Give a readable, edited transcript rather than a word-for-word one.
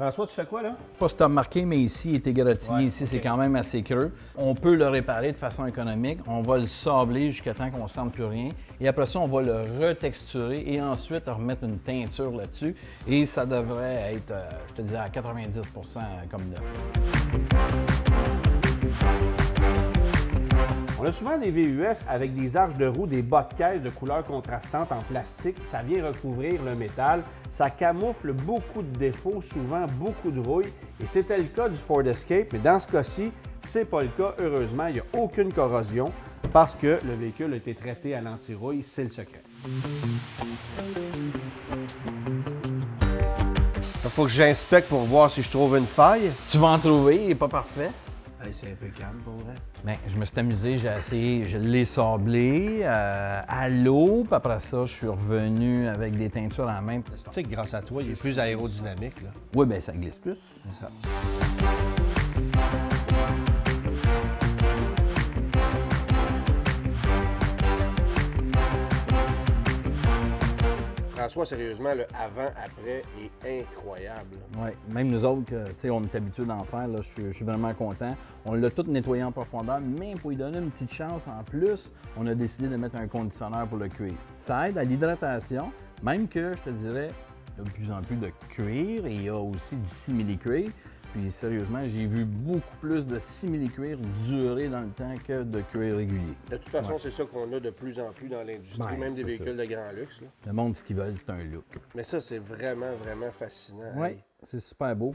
François, tu fais quoi, là? Je sais pas si tu as remarqué, mais ici, il était gratiné. Ouais, ici, ok. c'est quand même assez creux. On peut le réparer de façon économique. On va le sabler jusqu'à temps qu'on ne sente plus rien. Et après ça, on va le retexturer et ensuite remettre une teinture là-dessus. Et ça devrait être, je te disais, à 90 comme neuf. On a souvent des VUS avec des arches de roue, des bas de caisse de couleurs contrastantes en plastique. Ça vient recouvrir le métal. Ça camoufle beaucoup de défauts, souvent beaucoup de rouille. Et c'était le cas du Ford Escape, mais dans ce cas-ci, c'est pas le cas. Heureusement, il n'y a aucune corrosion parce que le véhicule a été traité à l'anti-rouille. C'est le secret. Il faut que j'inspecte pour voir si je trouve une faille. Tu vas en trouver, il n'est pas parfait. Hey, c'est impeccable pour vrai. Bien, je me suis amusé, j'ai essayé, je l'ai sablé à l'eau, puis après ça, je suis revenu avec des teintures en main. Tu sais que grâce à toi, il est plus aérodynamique, là. Oui, bien, ça glisse plus. C'est ça. François, sérieusement, le avant-après est incroyable. Oui, même nous autres, tu sais, on est habitués d'en faire, là, je suis vraiment content. On l'a tout nettoyé en profondeur, mais pour lui donner une petite chance en plus, on a décidé de mettre un conditionneur pour le cuir. Ça aide à l'hydratation, même que, je te dirais, il y a de plus en plus de cuir et il y a aussi du simili-cuir. Puis sérieusement, j'ai vu beaucoup plus de simili-cuir durer dans le temps que de cuir régulier. De toute façon, c'est ça qu'on a de plus en plus dans l'industrie, Ben, même des c'est véhicules ça. de grand luxe, là. Le monde, ce qu'ils veulent, c'est un look. Mais ça, c'est vraiment, vraiment fascinant. Oui, Hey. c'est super beau.